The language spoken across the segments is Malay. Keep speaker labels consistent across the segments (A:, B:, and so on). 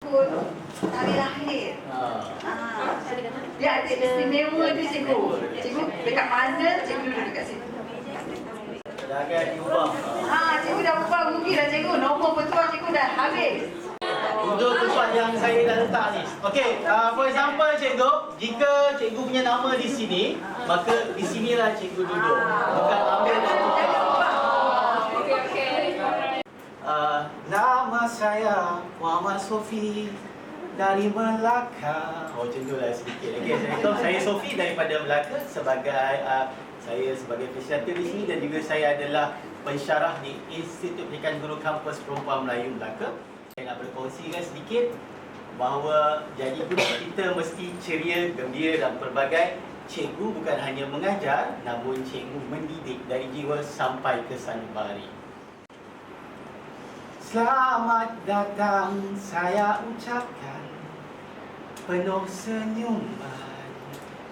A: ikut tarikh lahir. Dia ada istimewa dia cikgu. Cikgu dekat mana, cikgu duduk dekat situ.
B: Dah agak diubah.
A: Cikgu dah ubah rugi dah cikgu. Nombor betul cikgu dah habis.
B: Untuk tempat yang saya dah letak ni. Okey, for example cikgu, jika cikgu punya nama di sini, maka di sinilah cikgu duduk. Bukan ambil dari nama saya Muhammad Sofi dari Melaka. Oh, macam tu lah sedikit. Okey, saya Sofi daripada Melaka saya sebagai fasilitator di sini dan juga saya adalah pensyarah di Institut Pendidikan Guru Kampus Perempuan Melayu Melaka. Saya nak berkongsikan sedikit bahawa jadi guru kita mesti ceria, gembira dan pelbagai. Cikgu bukan hanya mengajar, namun cikgu mendidik dari jiwa sampai ke sanubari. Selamat datang saya ucapkan penuh senyuman.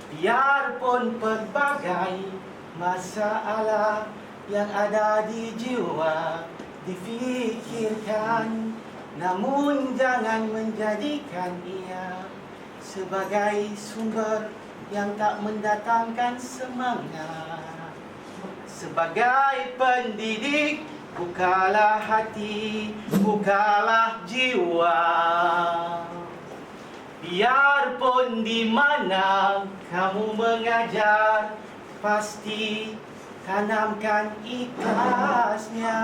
B: Biarpun pelbagai masalah yang ada di jiwa difikirkan, namun jangan menjadikan ia sebagai sumber yang tak mendatangkan semangat. Sebagai pendidik, bukalah hati, bukalah jiwa. Biarpun di mana kamu mengajar, pasti tanamkan ikhlasnya.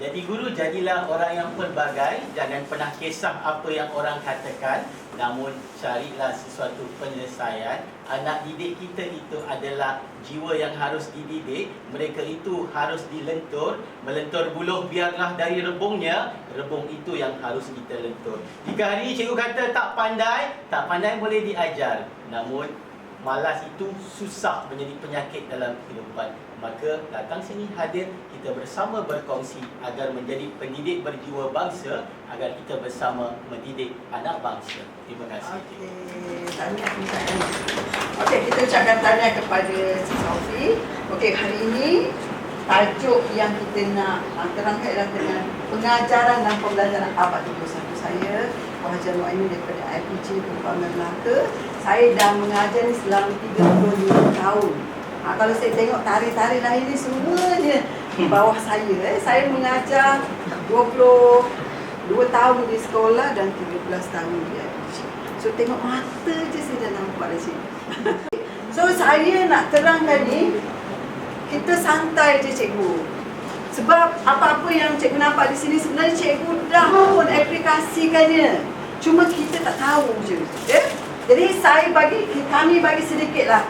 B: Jadi guru, jadilah orang yang pelbagai. Jangan pernah kisah apa yang orang katakan, namun carilah sesuatu penyelesaian. Anak didik kita itu adalah jiwa yang harus dididik. Mereka itu harus dilentur. Melentur buluh biarlah dari rebungnya. Rebung itu yang harus kita lentur. Jika hari ini cikgu kata tak pandai boleh diajar. Namun malas itu susah menjadi penyakit dalam kehidupan. Maka datang sini hadir, kita bersama berkongsi agar menjadi pendidik berjiwa bangsa, agar kita bersama mendidik anak bangsa. Terima kasih.
A: Okey, kita ucapkan tahniah kepada Cik Sofi. Okey, hari ini tajuk yang kita nak terangkan adalah dengan pengajaran dan pembelajaran abad 21. Saya Hajar Muaimin daripada IPJ Perempuan Melaka. Saya dah mengajar ni selama 35 tahun. Kalau saya tengok tarikh-tarikh lahir ni semuanya di bawah saya. Saya mengajar 22 tahun di sekolah dan 13 tahun di IPJ. So tengok mata je saya dah nampak dah sini. So saya nak terangkan ni, kita santai je cikgu. Sebab apa-apa yang cikgu nampak di sini sebenarnya cikgu dah pun aplikasikannya. Cuma kita tak tahu je. Jadi kami bagi sedikitlah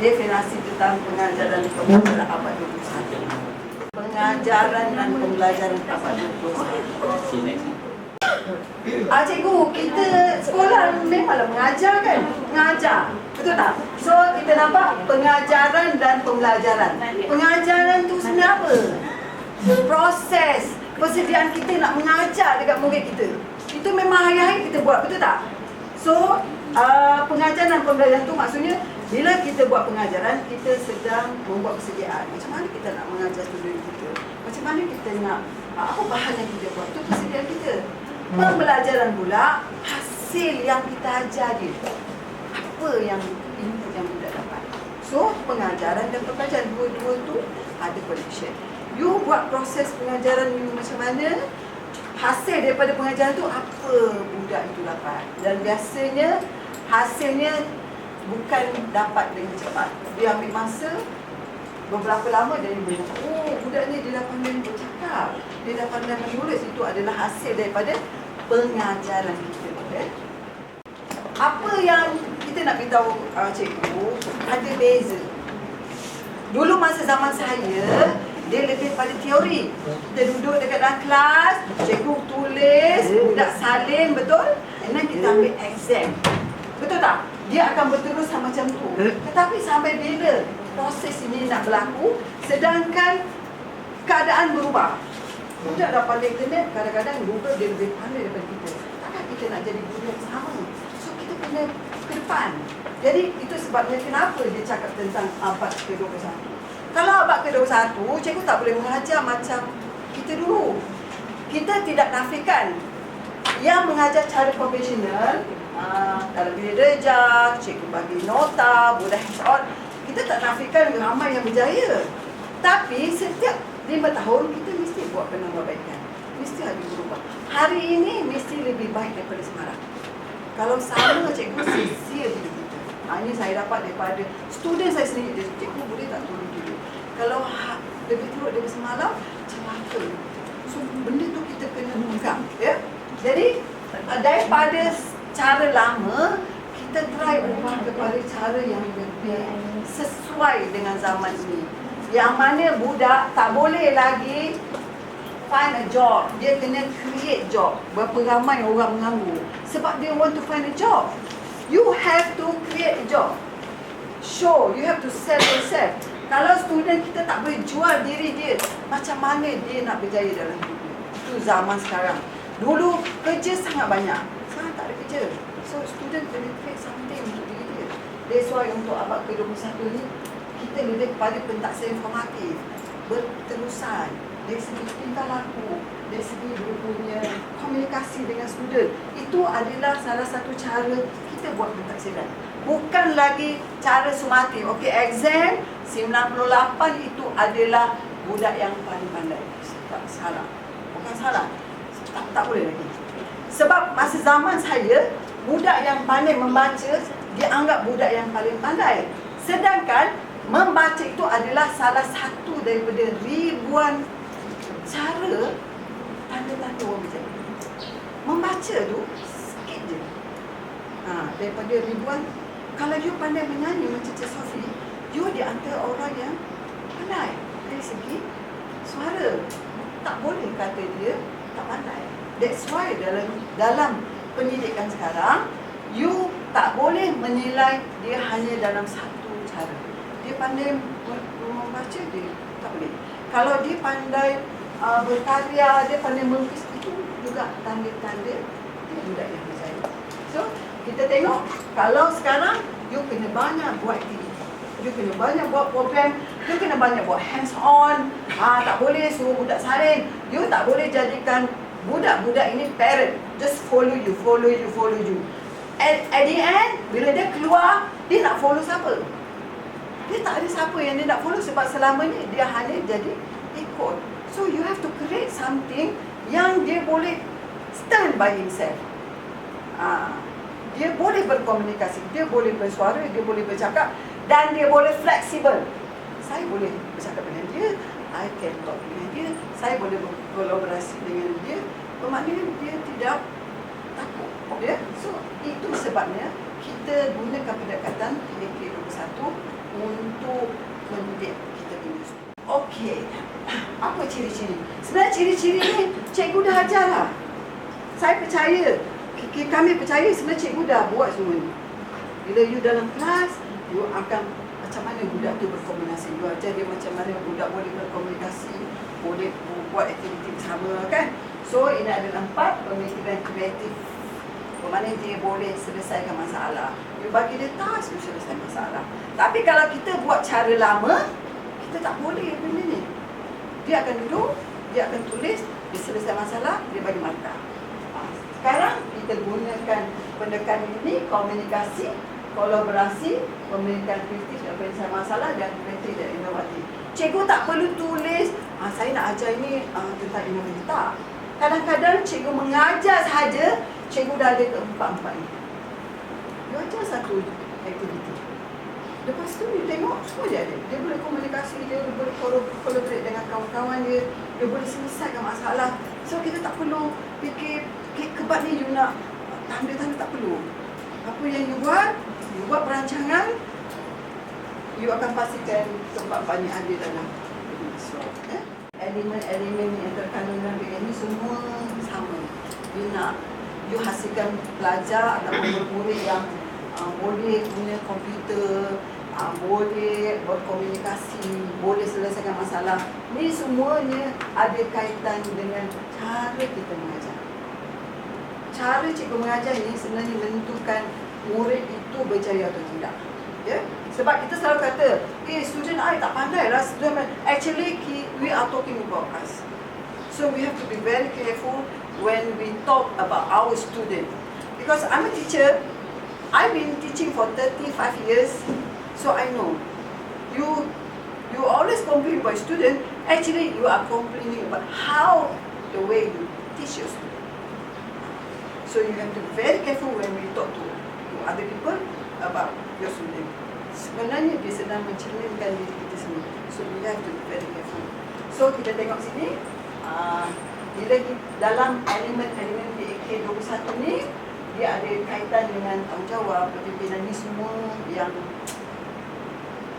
A: definisi tentang pengajaran dan pembelajaran abad 21. Pengajaran dan pembelajaran abad 21. Cikgu, kita sekolah memanglah mengajar kan? Mengajar. Betul tak? So, kita nampak pengajaran dan pembelajaran. Pengajaran tu sebenarnya apa? Proses persediaan kita nak mengajar dekat murid kita. Itu memang hari-hari kita buat, betul tak? So, pengajaran dan pembelajaran tu maksudnya bila kita buat pengajaran, kita sedang membuat persediaan. Macam mana kita nak mengajar student kita? Macam mana kita nak, apa bahan yang kita buat? Itu persediaan kita. Pembelajaran pula, hasil yang kita ajar dia. Apa yang input yang kita dapat. So, pengajaran dan pembelajaran dua-dua tu ada connection. You buat proses pengajaran you macam mana, hasil daripada pengajaran tu apa budak itu dapat. Dan biasanya hasilnya bukan dapat dengan cepat. Dia ambil masa beberapa lama dan dia boleh dapat, oh budak ni dia dah pandai bercakap, dia dah pandai menulis. Itu adalah hasil daripada pengajaran kita. Apa yang kita nak beritahu cikgu, ada beza. Dulu masa zaman saya, dia lebih pada teori. Kita duduk dekat dalam kelas, cikgu tulis, budak salin, betul? And then kita ambil exam. Betul tak? Dia akan berterus macam tu. Tetapi sampai bila proses ini nak berlaku, sedangkan keadaan berubah. Budak dah pandai internet, kadang-kadang Google dia lebih pandai daripada kita. Takkan kita nak jadi guru yang sama? So kita kena ke depan. Jadi itu sebabnya kenapa dia cakap tentang abad ke-21. Kalau abad ke-21, cikgu tak boleh mengajar macam kita dulu. kita tidak nafikan yang mengajar cara konvensional. Dalam bilik rejak, cikgu bagi nota, budak hands-on, kita tak nafikan ramai yang berjaya. Tapi setiap 5 tahun kita mesti buat penambahbaikan. Mesti ada berubah. Hari ini mesti lebih baik daripada semalam. Kalau sama cikgu sincere dengan kita. Ini saya dapat daripada student saya sendiri. Cikgu boleh tak tolong dulu. Kalau lebih teruk daripada semalam, celaka. So benda tu kita kena pegang. Ya? Jadi daripada cara lama, kita try ubah kepada cara yang lebih sesuai dengan zaman ini. Yang mana budak tak boleh lagi find a job. Dia kena create job. Berapa ramai orang menganggur sebab dia want to find a job. You have to create a job. Show, you have to sell yourself. Kalau student kita tak boleh jual diri dia, macam mana dia nak berjaya dalam hidup dia? Itu zaman sekarang. Dulu kerja sangat banyak, sekarang tak ada kerja. So student kena create something untuk diri dia. That's why untuk abad ke-21 ni, kita lebih kepada pentaksaan informatif, berterusan, dari segi tingkah laku, dari segi dia punya komunikasi dengan student. Itu adalah salah satu cara kita buat pentaksiran. Bukan lagi cara sumatif. Okey, exam 98 itu adalah budak yang paling pandai. Tak salah. Bukan salah. Tak boleh lagi. Sebab masa zaman saya, budak yang pandai membaca dianggap budak yang paling pandai. Sedangkan membaca itu adalah salah satu daripada ribuan cara tanda-tanda orang berjaya. Membaca tu sikit je. Daripada ribuan. Kalau you pandai menyanyi macam Cik Sofi, you di antara orang yang pandai dari segi suara. Tak boleh kata dia tak pandai. That's why dalam pendidikan sekarang, you tak boleh menilai dia hanya dalam satu cara. Dia pandai membaca, dia tak boleh. Kalau dia pandai berkarya, dia pandai melukis, itu juga tanda-tanda dia budak yang berjaya. So, kita tengok, kalau sekarang, you kena banyak buat aktiviti. You kena banyak buat program, you kena banyak buat hands-on. Tak boleh suruh budak salin. You tak boleh jadikan budak-budak ini parent. Just follow you. At the end, bila dia keluar, dia nak follow siapa? Dia tak ada siapa yang dia nak follow sebab selama ni dia hanya jadi ikut. So you have to create something yang dia boleh stand by himself. Dia boleh berkomunikasi, dia boleh bersuara, dia boleh bercakap dan dia boleh fleksibel. Saya boleh bercakap dengan dia, I can talk dengan dia, saya boleh berkolaborasi dengan dia. Bermaknanya dia tidak takut. Ya? So itu sebabnya kita gunakan pendekatan PAK21 untuk mendidik kita punya student. Okey, apa ciri-ciri? Sebenarnya ciri-ciri ni cikgu dah ajar lah. Saya percaya, kami percaya sebenarnya cikgu dah buat semua ni. Bila you dalam kelas, you akan macam mana budak tu berkomunikasi. You ajar dia macam mana budak boleh berkomunikasi, boleh buat aktiviti bersama kan. So ini adalah 4 pemikiran kreatif. Bermakna dia boleh selesaikan masalah. You bagi dia task, you selesaikan masalah. Tapi kalau kita buat cara lama, kita tak boleh benda ni. Dia akan duduk, dia akan tulis, dia selesai masalah, dia bagi markah. Sekarang kita gunakan pendekatan ini, komunikasi, kolaborasi, pemilikan kritis dan penyelesaian masalah dan kreatif dan inovatif. Cikgu tak perlu tulis, saya nak ajar ini tentang inovatif. Tak. Kadang-kadang cikgu mengajar sahaja, cikgu dah ada keempat-empat ni. Dia ajar satu aktiviti. Lepas tu dia tengok, semua dia ada. Dia boleh komunikasi, dia boleh collaborate dengan kawan-kawan dia, dia boleh selesaikan masalah. So kita tak perlu fikir, kebat ni you nak tanda-tanda, tak perlu. Apa yang you buat perancangan, you akan pastikan tempat-tempat ni ada dalam elemen-elemen yang terkandung dalam PAK ni semua sama. You hasilkan pelajar atau murid yang boleh guna komputer, boleh berkomunikasi, boleh selesaikan masalah. Ni semuanya ada kaitan dengan cara kita mengajar. Cara cikgu mengajar ni sebenarnya menentukan murid itu berjaya atau tidak. Ya? Sebab kita selalu kata, student I tak pandai lah. Actually, we are talking about us. So we have to be very careful when we talk about our student. Because I'm a teacher, I've been teaching for 35 years, so I know. You always complain about student, actually you are complaining about how the way you teach your student. So you have to be very careful when we talk to other people about your student. Sebenarnya dia sedang mencerminkan diri kita sendiri. So we have to be very careful. So kita tengok sini, bila dalam elemen-elemen PAK 21 ni, dia ada kaitan dengan tanggungjawab, kepimpinan ni semua yang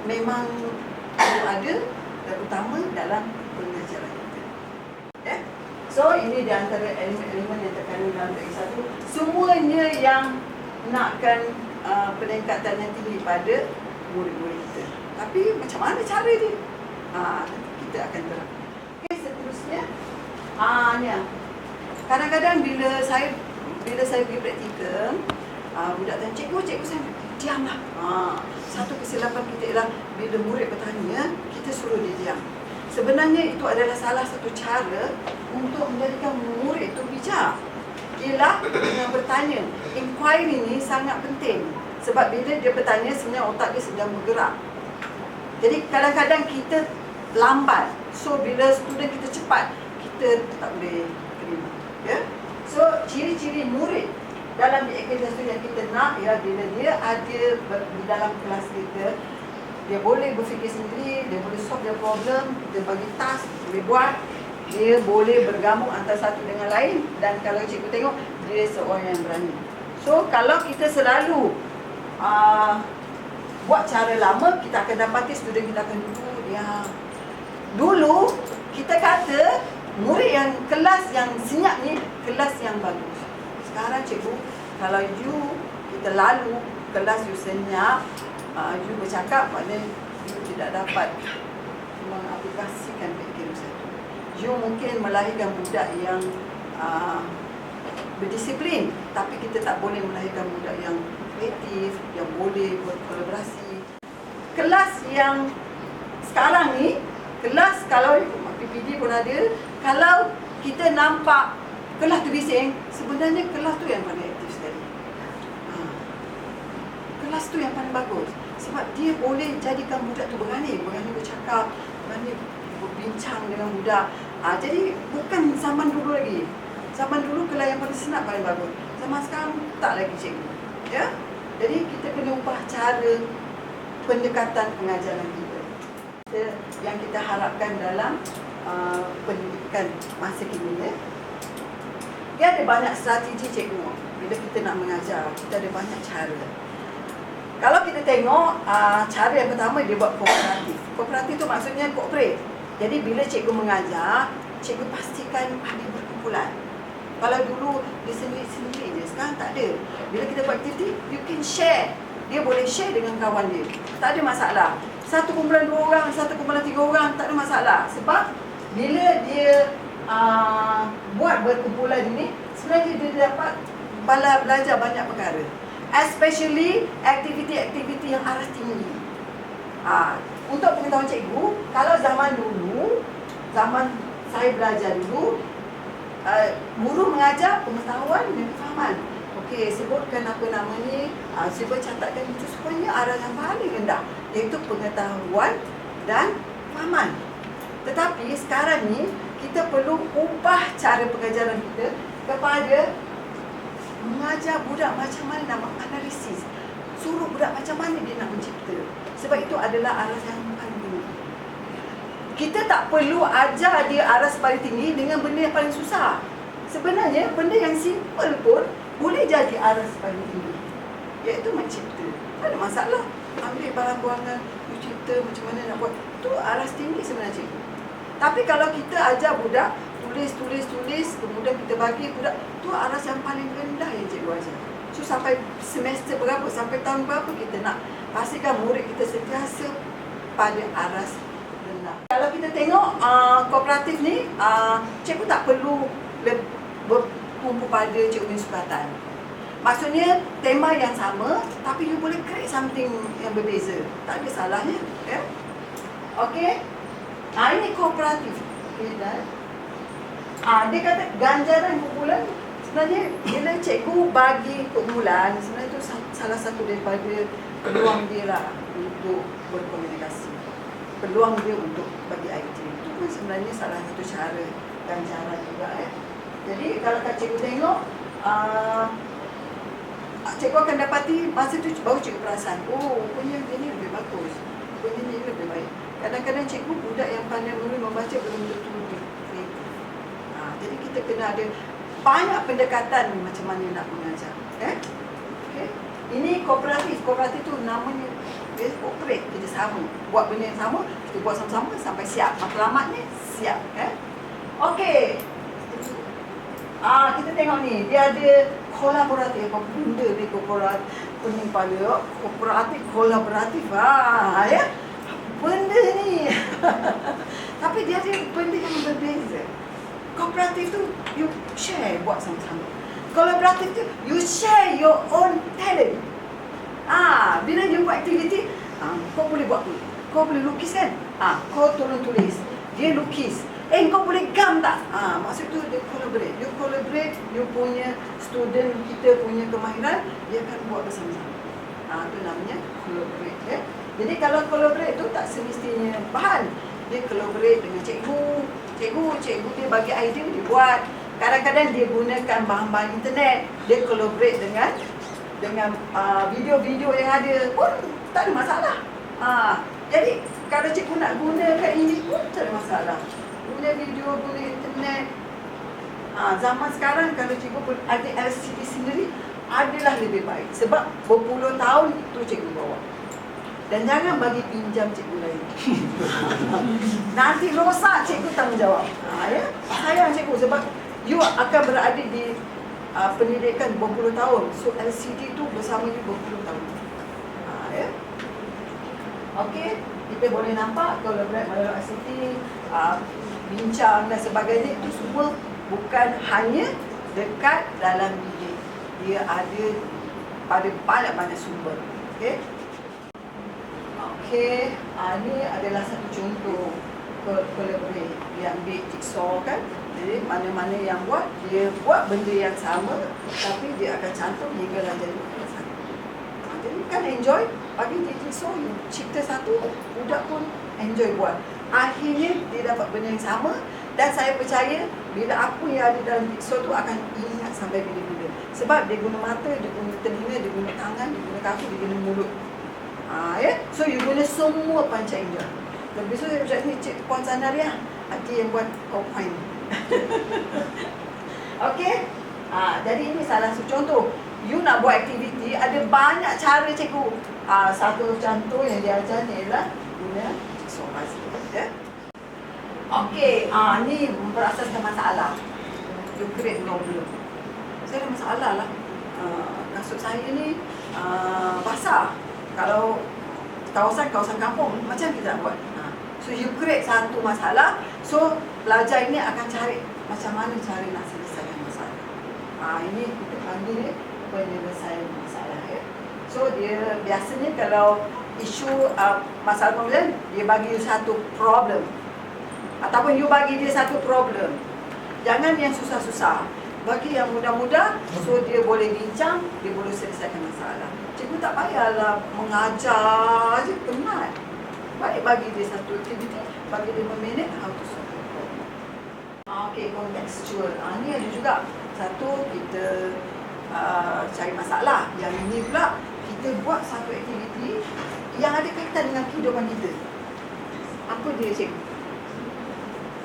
A: memang perlu ada, terutama dalam pengajaran kita. Yeah? So ini di antara elemen-elemen yang terkandung dalam PAK 1. Semuanya yang nakkan peningkatan yang tinggi pada murid-murid kita. Tapi macam mana cara dia? Kita akan terang. Okay, seterusnya, ni kadang-kadang bila saya pergi praktikal, budak tanya, cikgu saya diamlah. Satu kesilapan kita ialah bila murid bertanya, kita suruh dia diam. Sebenarnya itu adalah salah satu cara untuk menjadikan murid itu bijak. Ialah dengan bertanya. Inquiry ni sangat penting. Sebab bila dia bertanya, sebenarnya otak dia sedang bergerak. Jadi kadang-kadang kita lambat. So bila student kita cepat, kita tak boleh terima. Ya? So ciri-ciri murid dalam aktiviti yang kita nak ialah bila dia ada di dalam kelas kita, dia boleh berfikir sendiri, dia boleh solve dia problem, dia bagi task, boleh buat, dia boleh bergabung antara satu dengan lain, dan kalau cikgu tengok, dia seorang yang berani. So kalau kita selalu buat cara lama, kita akan dapati student kita akan duduk diam. Dulu kita kata murid yang kelas yang senyap ni kelas yang bagus. Sekarang cikgu, kalau kita lalu kelas you senyap, you bercakap, maknanya you tidak dapat mengaplikasikan PAK 1. You mungkin melahirkan budak yang berdisiplin, tapi kita tak boleh melahirkan budak yang kreatif, yang boleh berkolaborasi. Kelas yang sekarang ni, kelas kalau PPD pun ada, kalau kita nampak kelas tu bising, sebenarnya kelas tu yang paling aktif sekali. Kelas tu yang paling bagus. Sebab dia boleh jadikan budak tu berani bercakap, berani berbincang dengan budak. Jadi bukan zaman dulu lagi. Zaman dulu kelas yang paling senang paling bagus. Zaman sekarang tak lagi cikgu. Ya? Jadi kita kena ubah cara pendekatan pengajaran kita. Yang kita harapkan dalam pendidikan masa kini, ya. Dia ada banyak strategi cikgu. Bila kita nak mengajar, kita ada banyak cara. Kalau kita tengok, cara yang pertama dia buat kooperatif. Kooperatif tu maksudnya cooperate. Jadi bila cikgu mengajar, cikgu pastikan ada berkumpulan. Kalau dulu dia sendiri-sendiri je, sekarang tak ada. Bila kita buat aktiviti, you can share. Dia boleh share dengan kawan dia. Tak ada masalah. Satu kumpulan 2 orang, satu kumpulan 3 orang, tak ada masalah. Sebab bila dia buat berkumpulan ini, sebenarnya dia dapat belajar banyak perkara. Especially aktiviti-aktiviti yang arah tinggi. Untuk pengetahuan cikgu, kalau zaman dulu, zaman saya belajar dulu, guru mengajar pengetahuan dan kefahaman. Okey, sebutkan apa nama ni, cuba catatkan itu semuanya arah yang paling rendah, iaitu pengetahuan dan kefahaman. Tetapi sekarang ni, kita perlu ubah cara pengajaran kita kepada mengajar budak macam mana nak menganalisis. Suruh budak macam mana dia nak mencipta. Sebab itu adalah arah yang paling tinggi. Kita tak perlu ajar dia aras paling tinggi dengan benda yang paling susah. Sebenarnya, benda yang simple pun boleh jadi aras paling tinggi, iaitu mencipta. Tak ada masalah. Ambil bahan buangan, mencipta macam mana nak buat. Itu aras tinggi sebenarnya cikgu. Tapi kalau kita ajar budak, tulis, kemudian kita bagi budak, tu aras yang paling rendah yang cikgu ajar. So sampai semester berapa, sampai tahun berapa kita nak pastikan murid kita sentiasa pada aras rendah. Kalau kita tengok kooperatif ni, cikgu tak perlu bertumpu pada cikgu punya sukatan. Maksudnya tema yang sama, tapi you boleh create something yang berbeza. Tak ada salahnya, ya. Okey. Ini kooperatif. Okay, dan Dia kata ganjaran kumpulan sebenarnya bila cikgu bagi kumpulan, sebenarnya itu salah satu daripada peluang dia lah untuk berkomunikasi. Peluang dia untuk bagi idea. Itu pun sebenarnya salah satu cara ganjaran juga. Jadi kalau Kak Cikgu tengok, cikgu akan dapati masa tu baru cikgu perasan, oh punya dia ni lebih bagus, punya ni lebih baik. Kadang-kadang cikgu budak yang pandai menulis membaca belum tentu lebih kreatif. Jadi kita kena ada banyak pendekatan macam mana nak mengajar. Okay. Ini kooperatif. Kooperatif tu namanya dia cooperate, kita sama. Buat benda yang sama, kita buat sama-sama sampai siap. Matlamat ni siap. Okey. Kita tengok ni, dia ada kolaboratif. Apa benda dia kooperatif? Pening kepala, kooperatif, kolaboratif. Ya. Benda ni. Tapi dia ada benda yang berbeza. Kooperatif tu, you share, buat sama-sama. Kolaboratif tu, you share your own talent. Bila you buat aktiviti, kau boleh buat tu. Kau boleh lukis kan? Kau tolong tulis. Dia lukis. Kau boleh gam tak? Maksud tu dia collaborate. You collaborate, you punya student kita punya kemahiran, dia akan buat bersama-sama. Itu namanya collaborate. Jadi kalau collaborate tu tak semestinya bahan. Dia collaborate dengan cikgu. Cikgu dia bagi idea, dia buat. Kadang-kadang dia gunakan bahan-bahan internet. Dia collaborate dengan video-video yang ada pun tak ada masalah. Jadi kalau cikgu nak gunakan ini pun tak ada masalah. Guna video, guna internet. Zaman sekarang kalau cikgu pun ada LCD sendiri, adalah lebih baik. Sebab berpuluh tahun itu cikgu bawa. Dan jangan bagi pinjam cikgu lain. Nanti rosak, cikgu tanggungjawab. Sayang cikgu sebab you akan berada di pendidikan berpuluh tahun. So LCD tu bersama you berpuluh tahun. Okey, kita boleh nampak kalau melalui ICT, bincang dan sebagainya, itu semua bukan hanya dekat dalam bilik. Dia ada pada banyak-banyak sumber. Okey, ini adalah satu contoh collaborate. Dia ambil jigsaw kan. Jadi mana-mana yang buat, dia buat benda yang sama, tapi dia akan cantum hinggalah jadi satu. Jadi kan enjoy, bagi dia jigsaw, cipta satu, budak pun enjoy buat. Akhirnya dia dapat benda yang sama, dan saya percaya bila apa yang ada dalam jigsaw tu akan ingat sampai bila-bila. Sebab dia guna mata, dia guna telinga, dia guna tangan, dia guna kaki, dia guna mulut. So you guna semua panca indera. Dan besok saya macam ni, Cik Puan Sanaria, hati yang buat PowerPoint. Okey. Jadi ini salah satu contoh. You nak buat aktiviti, ada banyak cara cikgu. Satu contoh yang dia ajar ni ialah guna jigsaw puzzle. Okey, ni berasaskan masalah. You create problem. Saya ada masalah lah. Kasut saya ni basah. Kalau kawasan kampung, macam kita nak buat. So you create satu masalah. So pelajar ini akan cari macam mana cara nak selesaikan masalah. Ini kita panggil dia penyelesaian masalah. So dia biasanya kalau isu masalah problem, dia bagi you satu problem. Ataupun you bagi dia satu problem. Jangan yang susah-susah. Bagi yang mudah-mudah, so dia boleh bincang, dia boleh selesaikan masalah. Cikgu tak payahlah mengajar je, penat. Baik bagi dia satu aktiviti, bagi dia 5 minit, how to solve the problem. Okey, contextual. Ni ada juga. Satu, kita cari masalah. Yang ini pula, kita buat satu aktiviti yang ada kaitan dengan kehidupan kita. Apa dia, cikgu?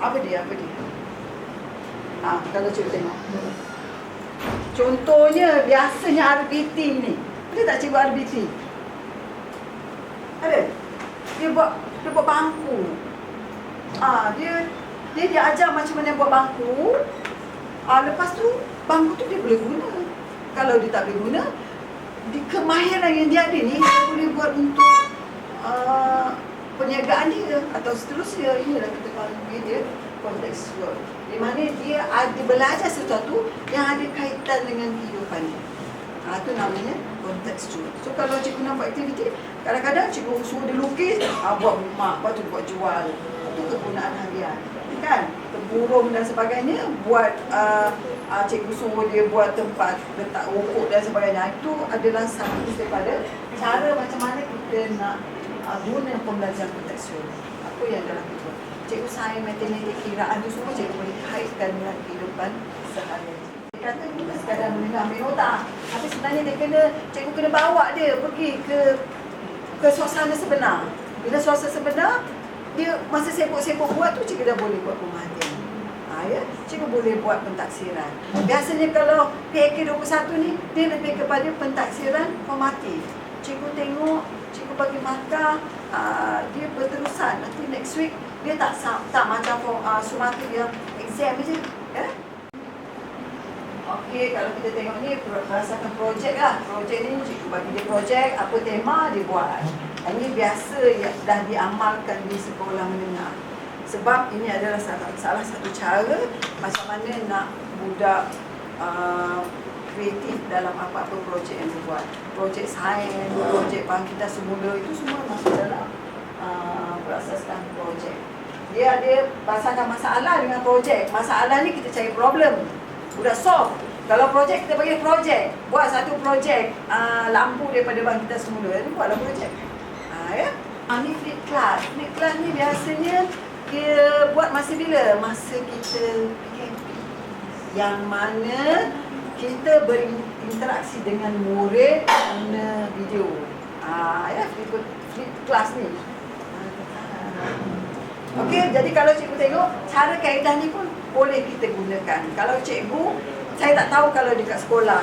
A: Apa dia? Kalau cikgu tengok. Contohnya, biasanya RBT ni. Ada tak cikgu RBT? Ada? Dia buat bangku. Dia ajar macam mana buat bangku. Lepas tu, bangku tu dia boleh guna. Kalau dia tak boleh guna, di kemahiran yang dia ada ni, dia boleh buat untuk perniagaan dia atau seterusnya. Inilah kita panggil dia contextual. Di mana dia ada belajar sesuatu yang ada kaitan dengan kehidupan dia. Itu namanya contextual. So kalau cikgu nak buat aktiviti, kadang-kadang cikgu suruh dia lukis, buat rumah, lepas tu buat jual. Itu kegunaan harian. Kan? burung dan sebagainya, buat cikgu suruh dia buat tempat letak rokok dan sebagainya. Itu adalah satu daripada cara macam mana kita nak guna pembelajaran kontekstual. Apa yang dalam itu. Cikgu sains, matematik, kiraan itu semua cikgu boleh kaitkan dengan kehidupan seharian. Dia kata bukan sekadar ambil nota, tapi sebenarnya cikgu kena bawa dia pergi ke suasana sebenar. Bila suasana sebenar, dia masa sibuk-sibuk buat tu, cikgu dah boleh buat pemerhatian. Ya, cikgu boleh buat pentaksiran. Biasanya kalau PAK 21 ni, dia lebih kepada pentaksiran formatif. Cikgu tengok, cikgu bagi markah, dia berterusan. Nanti next week, dia tak macam sumatif yang exam je. Ya? Okey, kalau kita tengok ni, berdasarkan projek lah. Projek ni, cikgu bagi dia projek, apa tema dia buat. Ini biasa yang dah diamalkan di sekolah menengah. Sebab ini adalah salah satu cara macam mana nak budak kreatif dalam apa-apa projek yang dibuat. Projek sains, projek bangkitan semula, itu semua masuk dalam berasaskan projek. Dia ada pasangan masalah dengan projek. Masalah ni kita cari problem, budak solve. Kalau projek, kita bagi projek. Buat satu projek lampu daripada bangkitan semula, ini buatlah projek. Ya? Ni flip class. Flip class ni biasanya dia buat masa bila? Masa kita PKP. Yang mana kita berinteraksi dengan murid guna video. Ya, flip class ni. Okey, jadi kalau cikgu tengok, cara kaedah ni pun boleh kita gunakan. Kalau cikgu, saya tak tahu kalau dekat sekolah.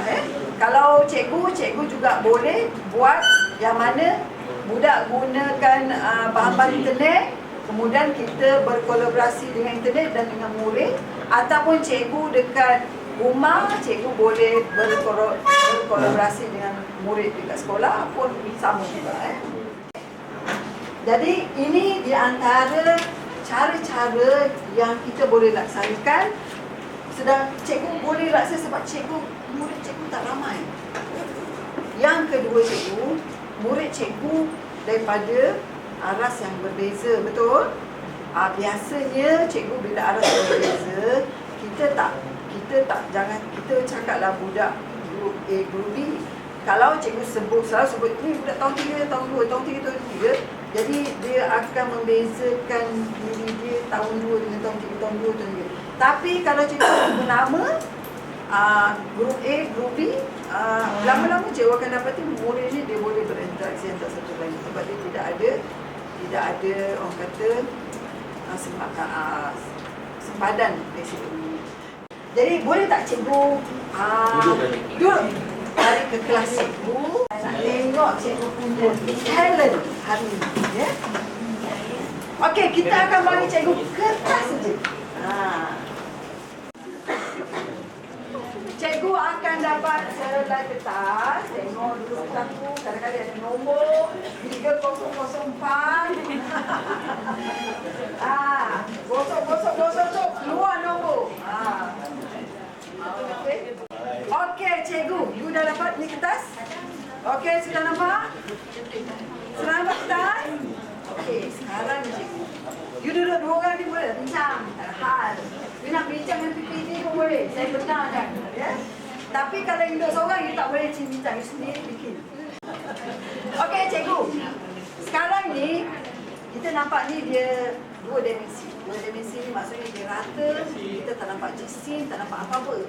A: Kalau cikgu juga boleh buat yang mana budak gunakan bahan-bahan internet, kemudian kita berkolaborasi dengan internet dan dengan murid, ataupun cikgu dekat rumah, cikgu boleh berkolaborasi dengan murid dekat sekolah pun sama juga. Jadi ini di antara cara-cara yang kita boleh laksanakan. Sedang cikgu boleh laksa sebab murid cikgu tak ramai. Yang kedua cikgu, murid cikgu daripada aras yang berbeza, betul? Biasanya cikgu bila aras yang berbeza, kita cakaplah budak grup A, grup B. Kalau cikgu selalu sebut ni budak tahun 3, tahun 2, tahun 3, tahun 3, jadi dia akan membezakan diri dia tahun 2 dengan tahun 3, tahun 2, tahun 3. Tapi kalau cikgu sebut nama grup A, grup B, lama-lama cikgu akan dapati murid ni dia boleh berinteraksi antara satu lain sebab dia tidak ada orang kata sempadan dari situ. Jadi boleh tak cikgu duduk tarik ke kelas cikgu, nak tengok cikgu punya talent hari ini, ya? Okey, kita akan bagi cikgu kertas saja. Cikgu akan dapat selai kertas. Tengok dulu satu, kadang-kadang ada nombor 3004. Gosok, keluar nombor. Okey, cikgu, you dah dapat ni kertas? Okey, sudah nampak? Sudah nampak kertas? Okey, sekarang ni cikgu. You duduk dua orang ni boleh bincang, tak ada hal. You nak bincang dengan PPT pun boleh, saya benarkan. Ya? Tapi kalau you duduk seorang, you tak boleh bincang, you sendiri bikin. Okey, cikgu. Sekarang ni, kita nampak ni dia dua dimensi. Dua dimensi ni maksudnya dia rata, kita tak nampak jisim, tak nampak apa-apa.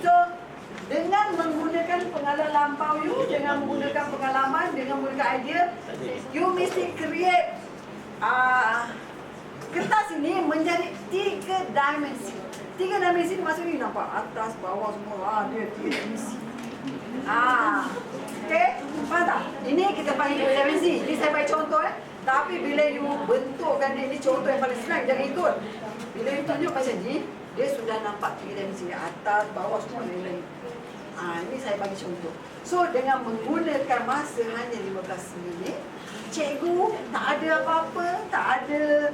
A: So, dengan menggunakan pengalaman lampau you, dengan menggunakan pengalaman, dengan menggunakan idea, you mesti create kertas ini menjadi 3 dimensi. 3 dimensi ni maksudnya nampak atas, bawah semua. Dia 3 dimensi. Okey, faham tak? Ini kita panggil 3 dimensi. Ini saya bagi contoh. Tapi bila you bentukkan dia, ini contoh yang paling senang, jangan ikut. Bila you tunjuk macam ni, dia sudah nampak 3 dimensi. Atas, bawah semua lain-lain. Ini saya bagi contoh. So, dengan menggunakan masa hanya 15 minit, cikgu tak ada apa-apa, tak ada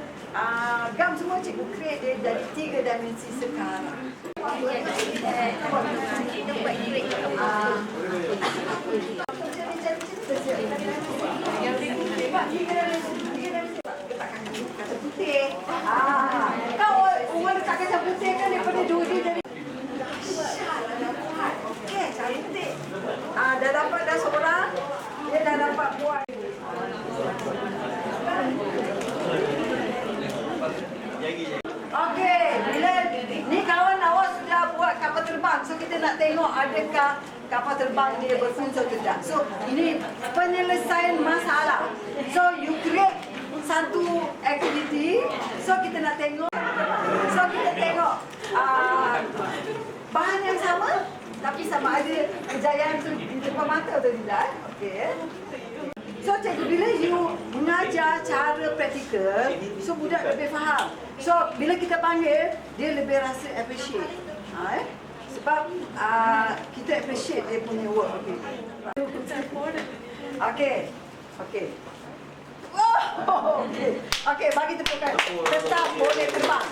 A: gam semua, cikgu create dia jadi 3 dimensi sekarang. Kau umur letak kacang terbang. So kita nak tengok adakah kapal terbang dia berfungsi atau tidak. So ini penyelesaian masalah. So you create satu aktiviti. So kita nak tengok. So kita tengok bahan yang sama, tapi sama ada kejayaan tu di depan mata atau tidak. Okey. So cikgu, bila you mengajar cara praktikal, so budak lebih faham. So bila kita panggil, dia lebih rasa appreciate. Sebab kita appreciate dia punya work. Okey. Okey. Oh, okey. Okey, bagi tepukan. Tetap boleh terbang.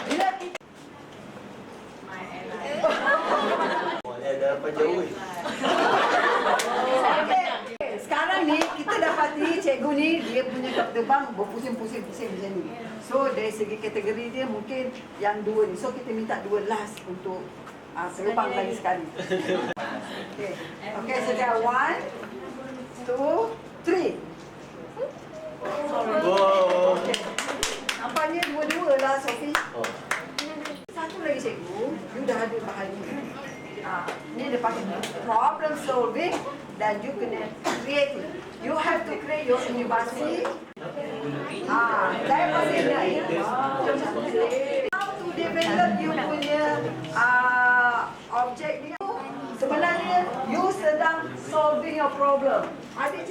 A: Bila kita
B: Boleh dapat jauh.
A: sekarang ni kita dapati cikgu ni dia punya kapal terbang berpusing-pusing macam ni. So dari segi kategori dia mungkin yang dua ni. So kita minta dua last untuk terbang lagi sekali. Okey. Okey, sejak 1, 2, 3.
B: Wow.
A: Okay. Nampaknya dua-dua lah Sophie.
B: Oh.
A: Satu lagi cikgu, you dah ada bahan ni. Ni dia pakai problem solving dan you kena creative. You have to create your inovasi. Saya masih ingat ya. How to develop you punya objek ni. Sebenarnya you sedang solving your problem. Adik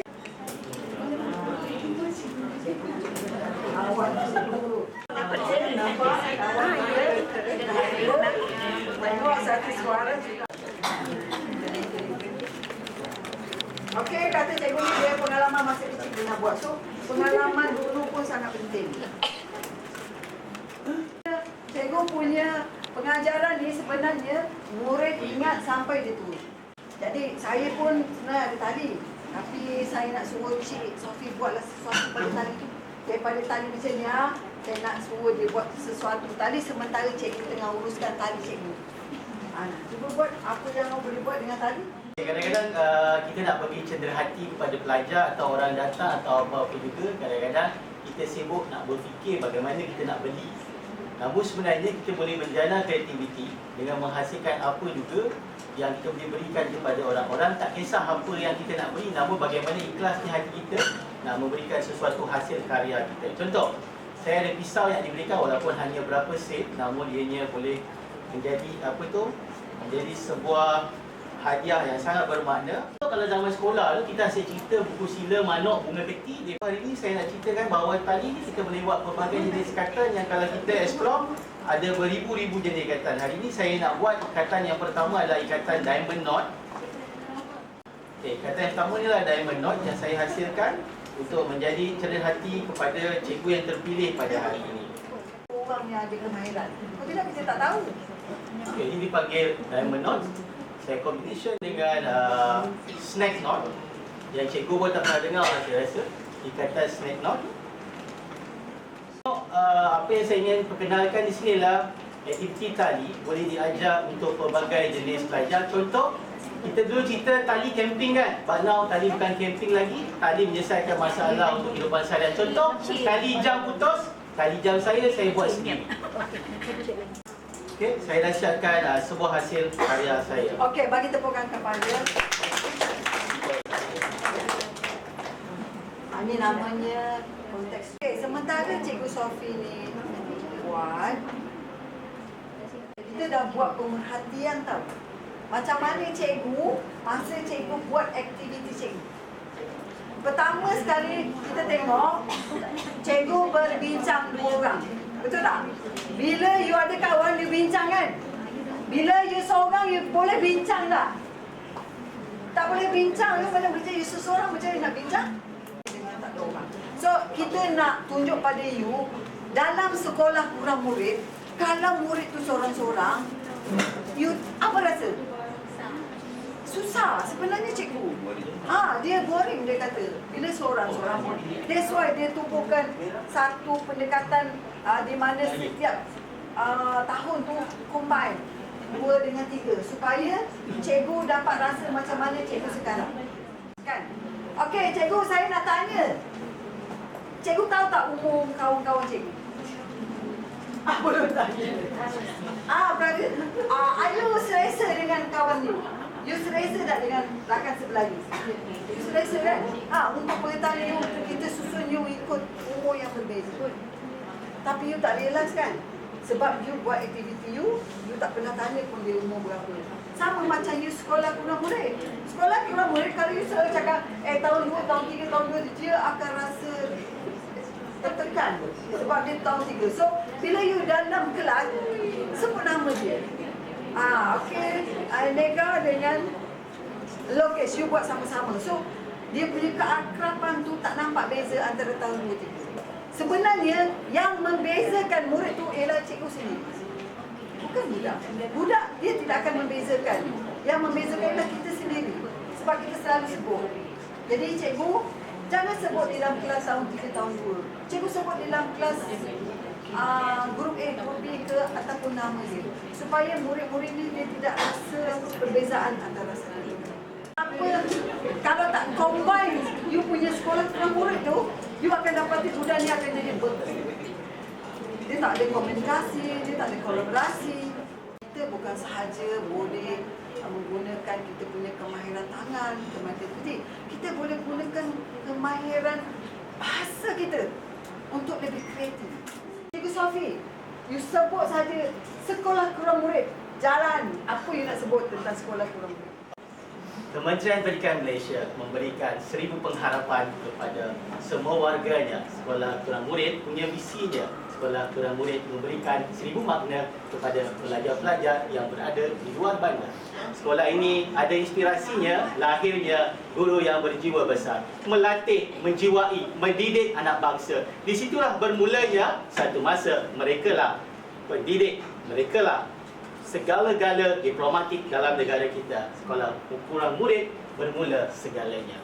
A: awak dulu. Nampak? Tengok satu suara juga. Okey, kata cikgu ni dia pengalaman masa kecil dia nak buat. So, pengalaman dulu pun sangat penting. Cikgu punya pengajaran ni sebenarnya murid ingat sampai dia tua. Jadi, saya pun sebenarnya ada tali. Tapi saya nak suruh Cik Sophie buatlah sesuatu pada tali tu. Daripada tali macam ni, saya nak suruh dia buat sesuatu tali sementara cikgu tengah uruskan tali cikgu. Cuba buat apa yang awak boleh buat dengan tali.
B: Kadang-kadang kita nak bagi cenderahati kepada pelajar atau orang datang atau apa-apa juga. Kadang-kadang kita sibuk nak berfikir bagaimana kita nak beli. Namun sebenarnya kita boleh menjalankan aktiviti dengan menghasilkan apa juga yang kita boleh berikan kepada orang-orang. Tak kisah apa yang kita nak beri, namun bagaimana ikhlasnya hati kita nak memberikan sesuatu hasil karya kita. Contoh, saya ada pisau yang diberikan walaupun hanya berapa set, namun ianya boleh menjadi menjadi sebuah hadiah yang sangat bermakna. Kalau zaman sekolah tu kita asyik cerita buku sila, manok, bunga keti. Hari ini saya nak ceritakan bahawa tali ni kita boleh buat pelbagai jenis ikatan yang kalau kita explore ada beribu-ribu jenis ikatan. Hari ini saya nak buat ikatan yang pertama adalah ikatan diamond knot. Okey, ikatan yang pertama ni adalah diamond knot yang saya hasilkan untuk menjadi cenderahati kepada cikgu yang terpilih pada hari ini.
A: Orang yang ada kemahiran. Kalau tidak kita tak tahu.
B: Okey, ini dipanggil diamond knot. Saya combination dengan snake knot yang cikgu pun tak pernah dengar saya rasa. Ikatan snake knot. Apa yang saya ingin perkenalkan di sini adalah aktiviti tali boleh diajar untuk pelbagai jenis pelajar. Contoh, kita dulu cerita tali camping kan? But now tali bukan camping lagi, tali menyelesaikan masalah untuk kehidupan seharian. Contoh, tali jam putus, tali jam saya buat sendiri. Okey, saya dahsyatkan sebuah hasil karya saya.
A: Okey, bagi tepukan kepada. Ini namanya konteks. Okey, sementara Cikgu Sophie ni buat, kita dah buat pemerhatian tau. Macam mana cikgu, masa cikgu buat aktiviti cikgu. Pertama sekali kita tengok, cikgu berbincang dua orang. Betul tak? Bila you ada kawan, you bincang kan? Bila you seorang, you boleh bincang tak? Tak boleh bincang, you mana boleh you seseorang macam you nak bincang? So, kita nak tunjuk pada you, dalam sekolah kurang murid, kalau murid tu seorang-seorang, you apa rasa? Susah sebenarnya cikgu. Dia boring dia kata. Bila seorang-seorang pun. That's why dia tumpukan satu pendekatan di mana setiap tahun tu combine 2 dengan 3 supaya cikgu dapat rasa macam mana cikgu sekarang. Kan? Okey, cikgu saya nak tanya. Cikgu tahu tak umur kawan-kawan cikgu? Belum tanya. Berarti, are you selesa dengan kawan you? You selesa tak dengan rakan sebelah you? You selesa kan? Untuk pengetahuan you, kita susun you ikut umur yang berbeza. Tapi you tak realise kan? Sebab you buat aktiviti you tak pernah tanya pun dia umur berapa. Sama macam you sekolah kurang murid. Sekolah kurang murid, kalau you selalu cakap, tahun 2, tahun 3, tahun 2, dia akan rasa tertekan. Sebab dia tahun 3. So, bila you dalam kelas, sebut nama dia. Okay, Nega dengan Lokesh, you buat sama-sama. So, dia punya keakraban tu tak nampak beza antara tahun 2, 3. Sebenarnya yang membezakan murid tu ialah cikgu sendiri. Bukan budak. Budak dia tidak akan membezakan. Yang membezakan ialah kita sendiri. Sebab kita selalu sebut. Jadi cikgu jangan sebut di dalam kelas tahun 3, tahun 2. Cikgu sebut di dalam kelas grup A, grup B ke ataupun nama dia. Supaya murid-murid ni dia tidak rasa perbezaan antara sendiri. Kalau tak combine you punya sekolah kurang murid tu, you akan dapati budak ni akan jadi betul. Dia tak ada komunikasi, dia tak ada kolaborasi. Kita bukan sahaja boleh menggunakan kita punya kemahiran tangan, kemahiran ketik. Kita boleh gunakan kemahiran bahasa kita untuk lebih kreatif. Cikgu Sofi, you sebut saja sekolah kurang murid. Jalan, apa you nak sebut tentang sekolah kurang murid?
B: Kementerian Pendidikan Malaysia memberikan 1000 pengharapan kepada semua warganya. Sekolah kurang murid punya visinya. Sekolah kurang murid memberikan 1000 makna kepada pelajar-pelajar yang berada di luar bandar. Sekolah ini ada inspirasinya, lahirnya guru yang berjiwa besar. Melatih, menjiwai, mendidik anak bangsa. Di situlah bermulanya satu masa merekalah pendidik, merekalah segala-gala diplomatik dalam negara kita. Sekolah kurang murid bermula segalanya.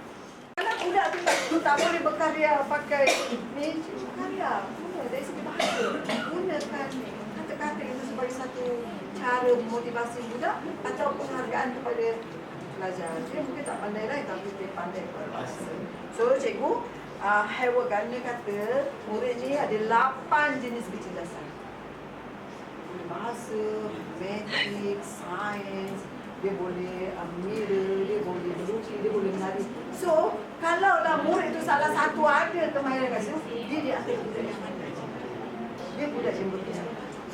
A: Anak budak tu tak boleh berkarya pakai ni, berkarya. Guna dari segi bahasa. Gunakan kata-kata itu sebagai satu cara motivasi budak atau penghargaan kepada pelajar. Dia mungkin tak pandai lain tapi dia pandai berbahasa. So cikgu, Howard Gardner kata murid ni ada 8 jenis kecerdasan. Bahasa, matematik, sains, dia boleh mirror, dia boleh melukis, dia boleh menari. So, kalaulah murid tu salah satu ada kemahiran kat situ, dia di atas budak yang pandai. Dia budak yang bekerja.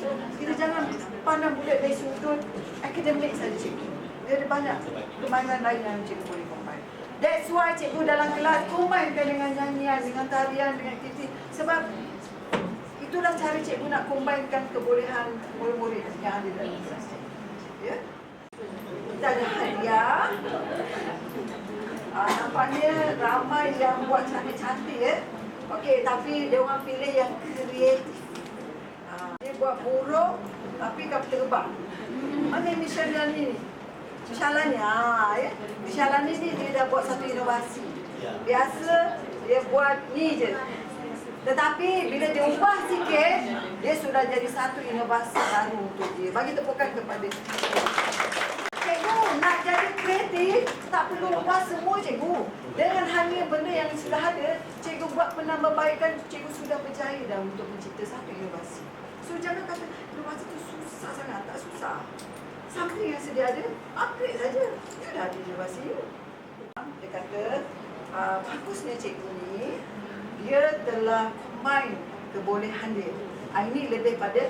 A: So, kita jangan pandang budak dari sudut akademik saja cikgu. Dia ada banyak kemahiran lain yang cikgu boleh combine. That's why cikgu dalam kelas combine dengan nyanyian, dengan tarian, dengan aktiviti. Sebab itulah cara cikgu nak combinekan kebolehan murid-murid yang ada dalam kelas. Ya? Kita ada hadiah. Nampaknya ramai yang buat cantik-cantik ya. Okey, tapi dia orang pilih yang kreatif. Dia buat burung tapi kapal terbang. Mana Mishalani ni? Mishalani, ya. Mishalani ni dia dah buat satu inovasi. Biasa dia buat ni je. Tetapi bila dia ubah sikit, dia sudah jadi satu inovasi baru untuk dia. Bagi tepukan kepada cikgu. Nak jadi kreatif, tak perlu ubah semua cikgu. Dengan hanya benda yang sudah ada, cikgu buat penambahbaikan, cikgu sudah berjaya dah untuk mencipta satu inovasi. So jangan kata inovasi itu susah sangat, tak susah. Something yang sedia ada, upgrade saja. Dia dah ada inovasi. Dia kata, bagusnya cikgu ni, dia telah combine kebolehan dia. Ini lebih pada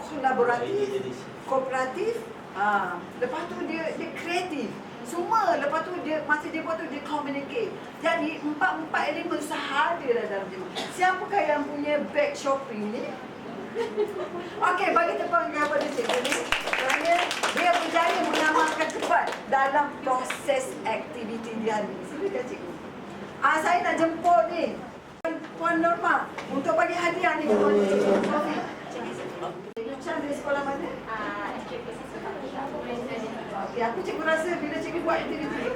A: kolaboratif, kooperatif. Lepas tu dia kreatif. Semua lepas tu dia masa dia buat tu dia communicate. Jadi empat elemen usaha dia dalam dia. Siapakah yang punya bag shopping ni? Okey, bagi tepuk kepada cikgu ni kerana dia berjaya mengamalkan cepat dalam proses aktiviti dia ni. Silakan cikgu. Saya nak jemput ni Puan Norma untuk bagi hadiah ni kepada Cikgu Sofi. Cikgu Chan dari sekolah mana? Okay, aku cikgu rasa bila cikgu buat aktiviti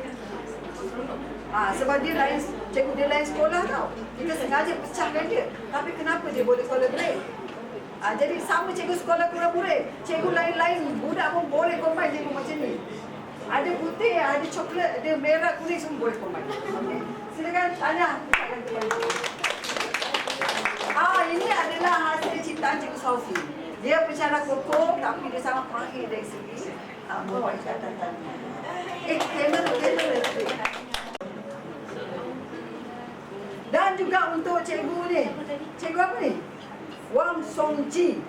A: sebab dia lain, cikgu dia lain sekolah tau. Kita sengaja pecahkan dia. Tapi kenapa dia boleh collaborate? Jadi sama cikgu sekolah kurang murid, cikgu lain-lain budak pun boleh combine cikgu macam ni. Ada putih, ada coklat, ada merah, kuning semua boleh combine. Okay. Silakan tanya. Ini adalah hasil ciptaan Cikgu Sofi. Dia bicara kokoh tapi dia sangat mahir dari segi membuat catatan. Kamera. Dan juga untuk cikgu ni. Cikgu apa ni? Wang Songji.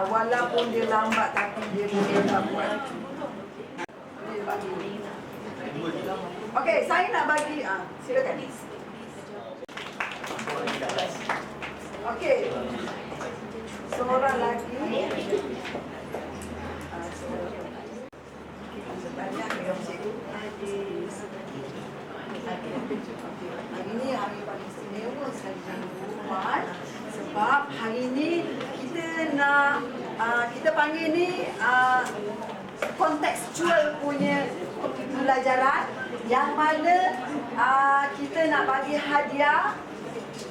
A: Walaupun dia lambat tapi dia boleh buat. Dia bagi. Okey, saya nak bagi silakan. Okey. Seorang lagi. Sebanyak yang cikgu hari ini hari paling istimewa sekali buat sebab hari ini kita nak kita panggil ni kontekstual punya pembelajaran yang mana kita nak bagi hadiah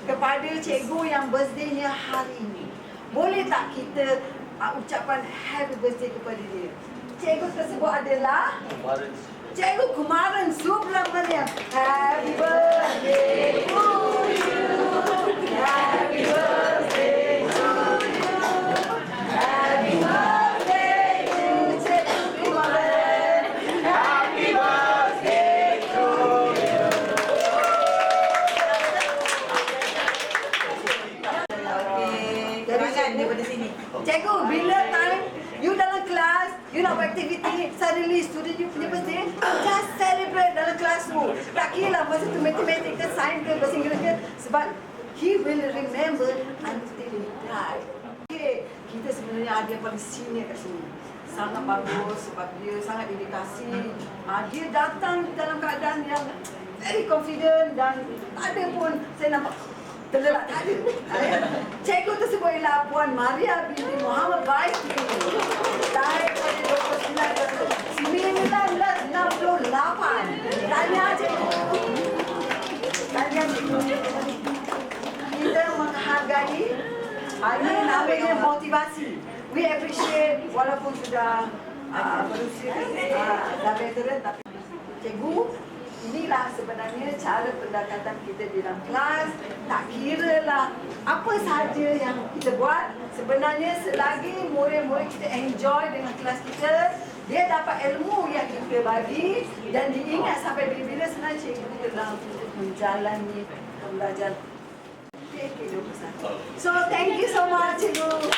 A: kepada cikgu yang birthday-nya hari ini. Boleh tak kita ucapan happy birthday kepada dia? Cikgu tersebut adalah Cikgu Kumaran Subramaniam. Happy birthday to you. Happy birthday to you. Happy birthday to Cikgu Kumaran. Happy birthday to you.
C: Semangat daripada sini.
A: Cikgu, bila time you dalam kelas, you nak buat aktiviti, suddenly student you punya birthday, just celebrate dalam kelas tu. Tak kira lah masa tu matematik ke, sains ke, bahasa Inggeris ke, sebab he will remember until he die. Okay, kita sebenarnya ada yang paling senior kat sini. Sangat bagus sebab dia sangat dedikasi. Dia datang dalam keadaan yang very confident dan tak ada pun saya nampak terlelak, tak ada. Cikgu tersebut ialah Puan Maria binti Muhammad Baiti. Lahir pada 1968. Tanya cikgu. Tanya cikgu. Kita menghargai ini namanya motivasi. We appreciate walaupun sudah berusia dah veteran tapi cikgu, inilah sebenarnya cara pendekatan kita di dalam kelas. Tak kira lah apa saja yang kita buat, sebenarnya selagi murid-murid kita enjoy dengan kelas kita, dia dapat ilmu yang kita bagi dan diingat sampai bila-bila, sebenarnya cikgu telah menjalani pembelajaran. So thank you so much cikgu.